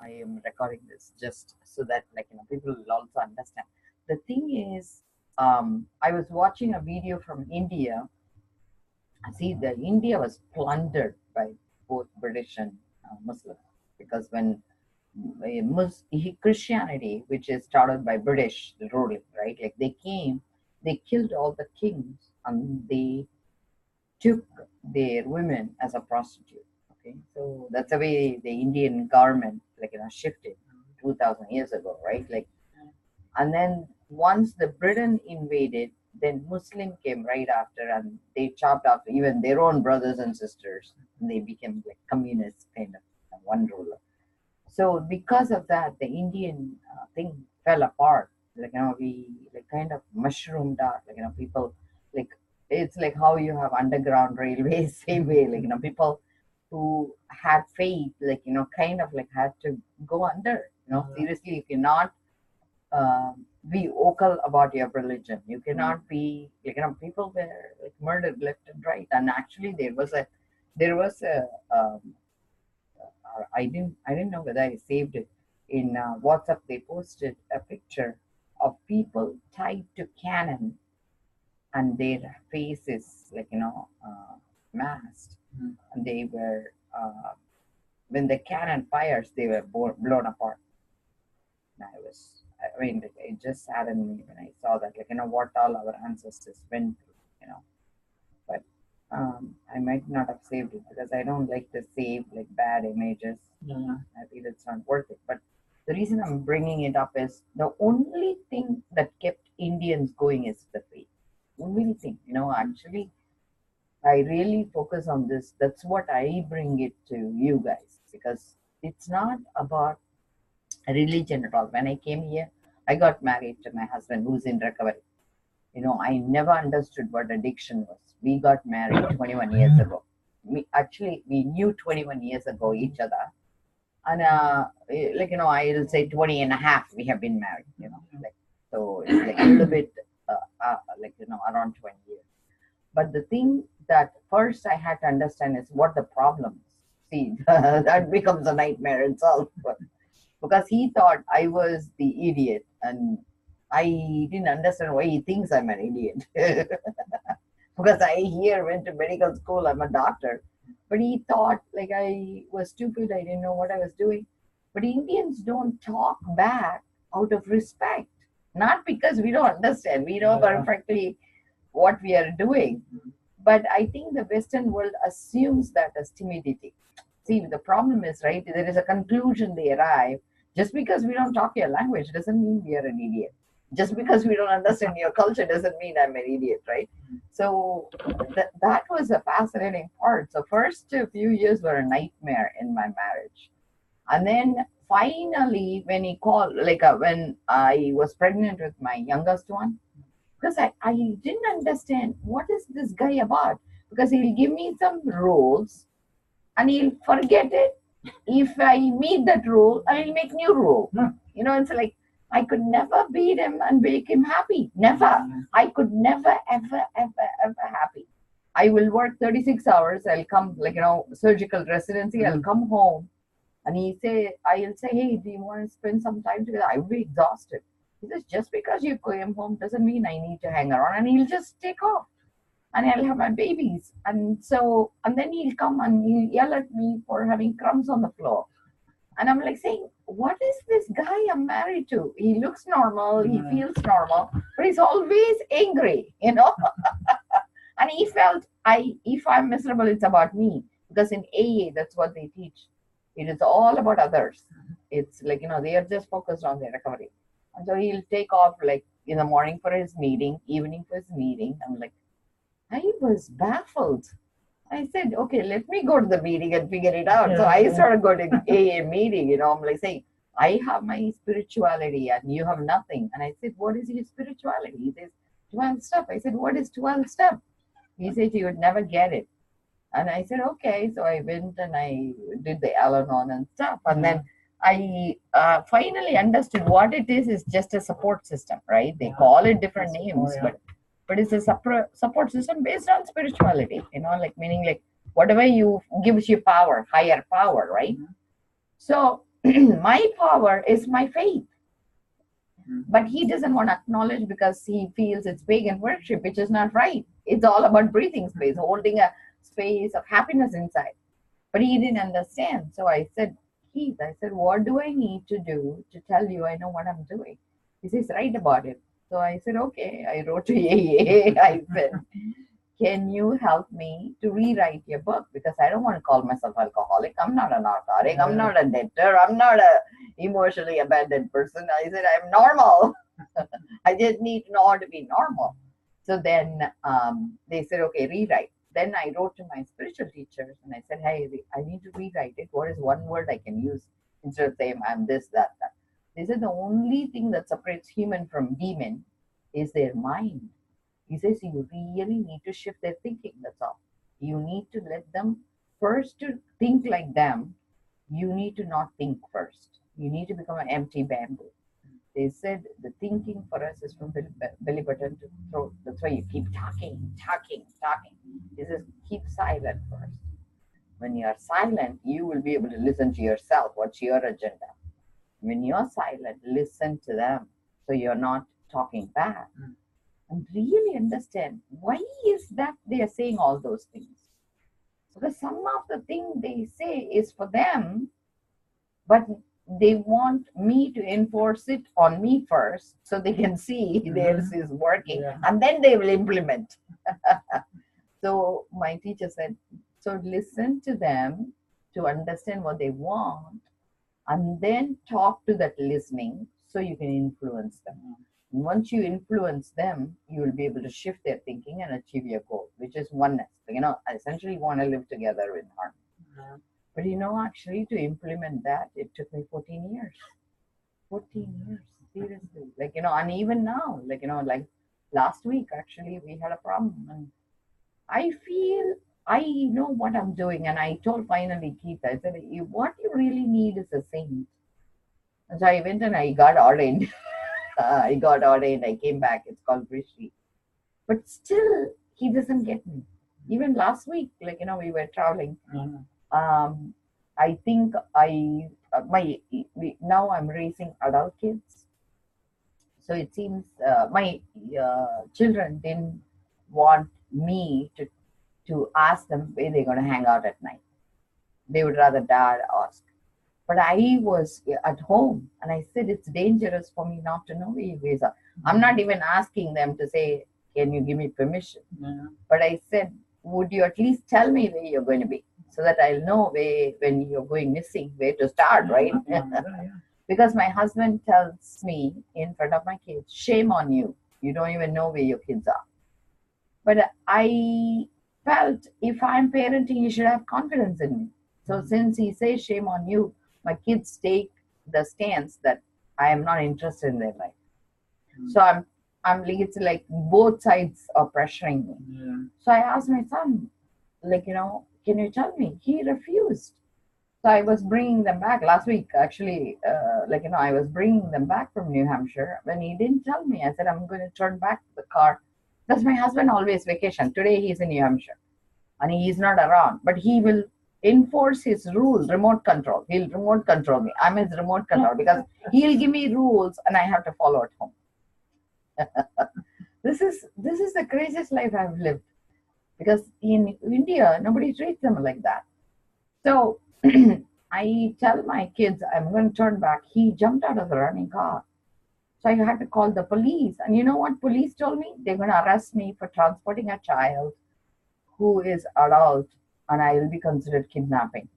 I am recording this just so that people will also understand. The thing is, I was watching a video from India. See, the India was plundered by both British and Muslim, because when Christianity, which is started by British ruling, right? Like they came, they killed all the kings, and they took their women as a prostitute. Okay, so that's the way the Indian government, shifted 2,000 years ago, right? Like, and then once the Britain invaded, then Muslim came right after, and they chopped off even their own brothers and sisters, and they became like communist kind of one ruler. So because of that, the Indian thing fell apart. We like kind of mushroomed out. People like, it's like how you have underground railways, same way. People who had faith, kind of like had to go under. Seriously, you cannot be vocal about your religion. You cannot be people were like murdered left and right. And actually, there was a I didn't know whether I saved it in WhatsApp. They posted a picture of people tied to cannon, and their faces masked, and they were when the cannon fires, they were blown apart. And I mean, it just saddened me when I saw that, what all our ancestors went through, but I might not have saved it because I don't like to save like bad images. I feel it's not worth it. But the reason I'm bringing it up is the only thing that kept Indians going is the faith. Only thing, actually, I really focus on this. That's what I bring it to you guys, because it's not about religion at all. When I came here, I got married to my husband who's in recovery. I never understood what addiction was. We got married 21 years ago. We knew 21 years ago each other. And I'll say 20 and a half we have been married, so it's like a little bit, around 20 years. But the thing that first I had to understand is what the problem is. See, that becomes a nightmare itself. Because he thought I was the idiot, and I didn't understand why he thinks I'm an idiot. Because I here went to medical school, I'm a doctor. But he thought like I was stupid, I didn't know what I was doing. But Indians don't talk back out of respect, not because we don't understand. We know perfectly what we are doing. But I think the Western world assumes that as timidity. See, the problem is, right, there is a conclusion they arrive. Just because we don't talk your language doesn't mean we are an idiot. Just because we don't understand your culture doesn't mean I'm an idiot, right? So that was a fascinating part. So first few years were a nightmare in my marriage. And then finally, when he called, when I was pregnant with my youngest one, because I didn't understand what is this guy about. Because he'll give me some rules and he'll forget it. If I meet that rule, I'll make new rule. It's like I could never beat him and make him happy. Never. I could never, ever, ever, ever happy. I will work 36 hours. I'll come, surgical residency. I'll come home. And I'll say, hey, do you want to spend some time together? I will be exhausted. He says, just because you came home doesn't mean I need to hang around. And he'll just take off. And I'll have my babies. And then he'll come and he'll yell at me for having crumbs on the floor. And I'm like saying, what is this guy I'm married to? He looks normal, he feels normal, but he's always angry, And he felt, if I'm miserable, it's about me. Because in AA, that's what they teach. It is all about others. It's like, they are just focused on their recovery. And so he'll take off like in the morning for his meeting, evening for his meeting. I'm like, I was baffled. I said, okay, let me go to the meeting and figure it out. So I started going to AA meeting, I'm like saying, I have my spirituality and you have nothing. And I said, what is your spirituality? He says, 12 step. I said, what is 12 step? He said, you would never get it. And I said, okay. So I went and I did the Al-Anon and stuff. And then I finally understood what it is just a support system, right? They call it different names, but it's a support system based on spirituality, meaning like whatever you gives you power, higher power, right? So my power is my faith. Mm. But he doesn't want to acknowledge because he feels it's pagan worship, which is not right. It's all about breathing space, holding a space of happiness inside. But he didn't understand. So I said, Keith, I said, what do I need to do to tell you I know what I'm doing? He says, write about it. So I said, okay. I wrote to AA. I said, can you help me to rewrite your book? Because I don't want to call myself alcoholic. I'm not a narcotic. I'm not a debtor. I'm not a emotionally abandoned person. I said, I'm normal. I just need to know how to be normal. So then they said, okay, rewrite. Then I wrote to my spiritual teachers and I said, hey, I need to rewrite it. What is one word I can use instead of saying I'm this, that, that? They said the only thing that separates human from demon is their mind. He says you really need to shift their thinking. That's all. You need to let them first to think like them. You need to not think first. You need to become an empty bamboo. They said the thinking for us is from belly button to throat. That's why you keep talking, talking, talking. He says keep silent first. When you are silent, you will be able to listen to yourself. What's your agenda? When you're silent, listen to them. So you're not talking back. And really understand why is that they are saying all those things. Because some of the thing they say is for them, but they want me to enforce it on me first so they can see theirs is working, and then they will implement. So my teacher said, so listen to them to understand what they want and then talk to that listening so you can influence them. And once you influence them, you will be able to shift their thinking and achieve your goal, which is oneness. I essentially want to live together in harmony. But actually to implement that, it took me 14 years. 14 years, seriously. And even now, like last week, actually, we had a problem. And I feel I know what I'm doing. And I told finally Keith, I said, what you really need is a saint. And so I went and I got ordained. I got ordained. I came back. It's called Rishi. But still, he doesn't get me. Even last week, we were traveling. I think now I'm raising adult kids. So it seems my children didn't want me to ask them where they're going to hang out at night. They would rather dad ask. But I was at home and I said, it's dangerous for me not to know where you guys are. I'm not even asking them to say, can you give me permission? But I said, would you at least tell me where you're going to be so that I'll know where, when you're going missing, where to start, right? Because my husband tells me in front of my kids, shame on you. You don't even know where your kids are. But I felt if I'm parenting, you should have confidence in me. So since he says shame on you, my kids take the stance that I am not interested in their life. So it's like both sides are pressuring me. So I asked my son, can you tell me? He refused. So I was bringing them back last week, actually, I was bringing them back from New Hampshire. When he didn't tell me, I said, I'm going to turn back the car. Because my husband always vacation. Today he's in New Hampshire and he's not around, but he will enforce his rule, remote control. He'll remote control me. I'm his remote control because he'll give me rules and I have to follow at home. This is the craziest life I've lived because in India, nobody treats them like that. So I tell my kids, I'm going to turn back. He jumped out of the running car. So I had to call the police. And you know what police told me? They're going to arrest me for transporting a child who is adult and I will be considered kidnapping.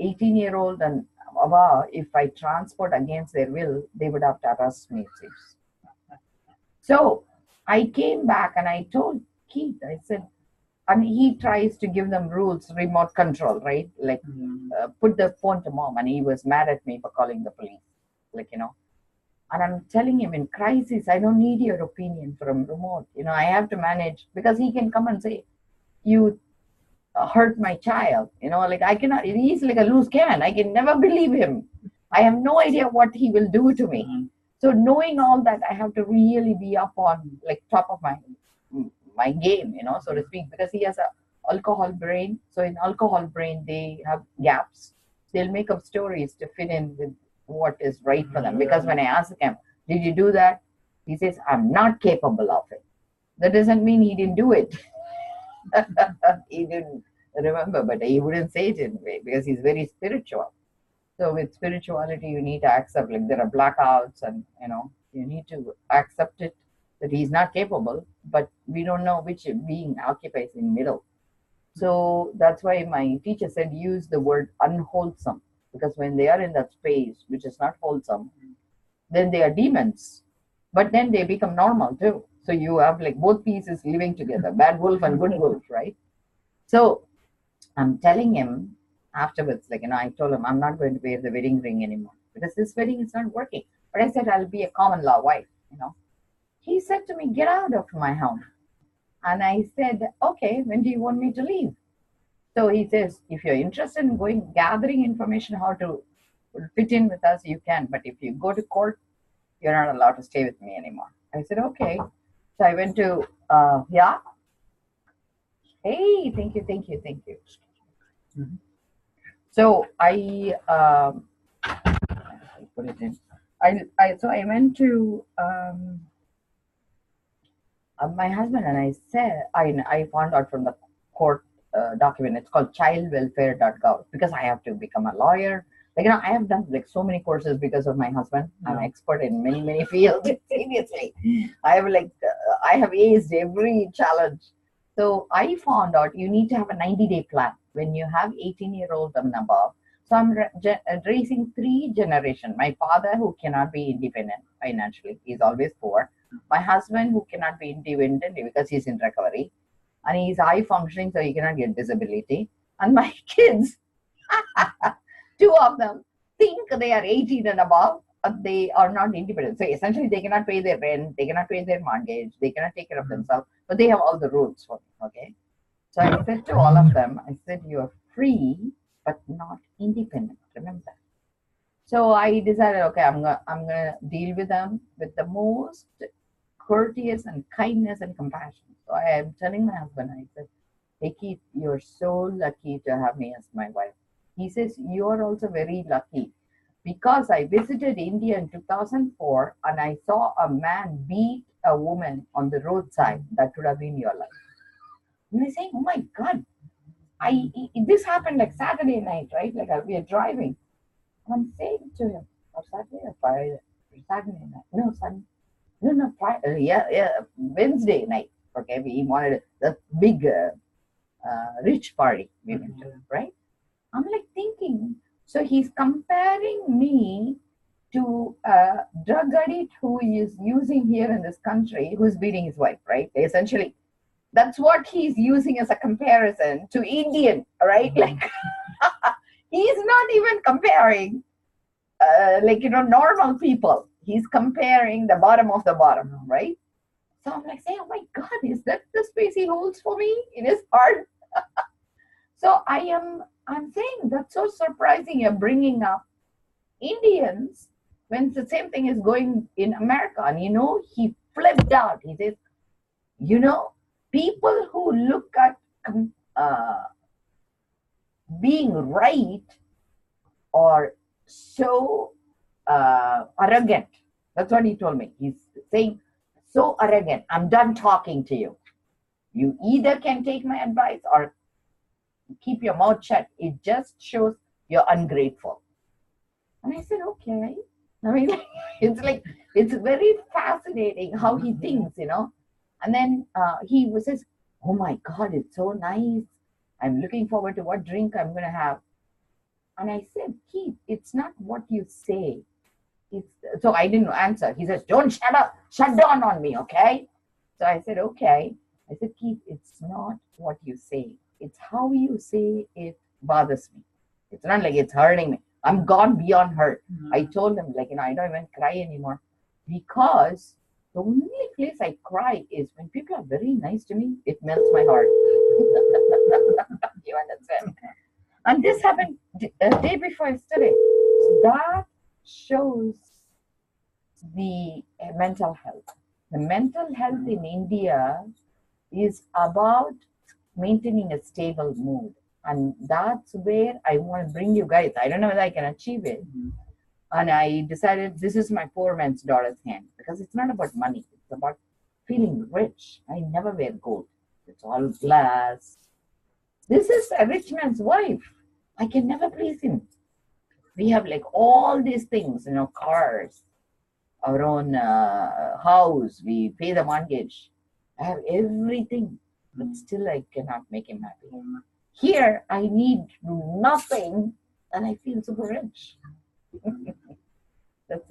18-year-old and above, if I transport against their will, they would have to arrest me, it seems. So I came back and I told Keith, I said, and he tries to give them rules, remote control, right? Put the phone to mom. And he was mad at me for calling the police, And I'm telling him in crisis, I don't need your opinion from remote. I have to manage because he can come and say, you hurt my child. I cannot, he's like a loose cannon. I can never believe him. I have no idea what he will do to me. So knowing all that, I have to really be up on top of my game, so to speak, because he has a alcohol brain. So in alcohol brain, they have gaps. They'll make up stories to fit in with what is right for them. Because when I ask him, did you do that? He says, I'm not capable of it. That doesn't mean he didn't do it. He didn't remember, but he wouldn't say it in a way because he's very spiritual. So with spirituality, you need to accept, like there are blackouts, and you need to accept it that he's not capable, but we don't know which being occupies in middle. So that's why my teacher said use the word unwholesome, because when they are in that space which is not wholesome, then they are demons. But then they become normal too. So you have like both pieces living together, bad wolf and good wolf, right? So I'm telling him afterwards, like, I told him I'm not going to wear the wedding ring anymore because this wedding is not working. But I said I'll be a common law wife. He said to me, get out of my home. And I said, okay, when do you want me to leave? So he says, if you're interested in going gathering information how to fit in with us, you can. But if you go to court, you're not allowed to stay with me anymore. I said, okay. So I went to, yeah. Hey, thank you, thank you, thank you. Mm-hmm. So I put it in. So I went to my husband, and I said, I found out from the court document, it's called childwelfare.gov, because I have to become a lawyer. Like, I have done like so many courses because of my husband. I'm an expert in many, many fields. Seriously. I have aced every challenge. So I found out you need to have a 90-day plan when you have 18-year-olds and above. So I'm raising 3 generations. My father, who cannot be independent financially, he's always poor. My husband, who cannot be independent because he's in recovery, and he's high functioning, so he cannot get disability. And my kids, 2 of them think they are 18 and above, but they are not independent. So essentially, they cannot pay their rent, they cannot pay their mortgage, they cannot take care of themselves, but they have all the rules for me. Okay. So I said to all of them, I said, you are free, but not independent. Remember that. So I decided, okay, I'm gonna deal with them with the most courteous and kindness and compassion. So I am telling my husband, I said, hey Keith, you're so lucky to have me as my wife. He says, you're also very lucky because I visited India in 2004 and I saw a man beat a woman on the roadside. That could have been your life. And I say, oh my God, this happened like Saturday night, right? Like we are driving. I'm saying to him, or Saturday or Friday, Saturday night, no, Sunday. No, Friday, yeah, Wednesday night. Okay, we wanted the big rich party we went to, right? I'm like thinking, so he's comparing me to a drug addict who is using here in this country, who's beating his wife, right? Essentially, that's what he's using as a comparison to Indian, right? Like, he's not even comparing, normal people. He's comparing the bottom of the bottom, right? So I'm like saying, oh my God, is that the space he holds for me in his heart? So I'm saying that's so surprising. You're bringing up Indians when the same thing is going in America. And he flipped out. He says, people who look at being right are so arrogant. That's what he told me. He's saying, so arrogant. I'm done talking to you. You either can take my advice or keep your mouth shut. It just shows you're ungrateful. And I said, okay. I mean, it's very fascinating how he thinks, And then he says, oh my God, it's so nice. I'm looking forward to what drink I'm going to have. And I said, Keith, it's not what you say. So I didn't answer. He says, don't shut down on me, okay? So I said, okay. I said, Keith, it's not what you say. It's how you say it bothers me. It's not like it's hurting me. I'm gone beyond hurt. Mm-hmm. I told him, I don't even cry anymore because the only place I cry is when people are very nice to me. It melts my heart. You understand? And this happened a day before yesterday. So that shows the mental health. The mental health in India is about maintaining a stable mood. And that's where I want to bring you guys. I don't know whether I can achieve it. And I decided this is my poor man's daughter's hand, because it's not about money, it's about feeling rich. I never wear gold, it's all glass. This is a rich man's wife. I can never please him. We have like all these things, cars, our own house, we pay the mortgage. I have everything, but still I cannot make him happy. Here, I need nothing, and I feel super rich. That's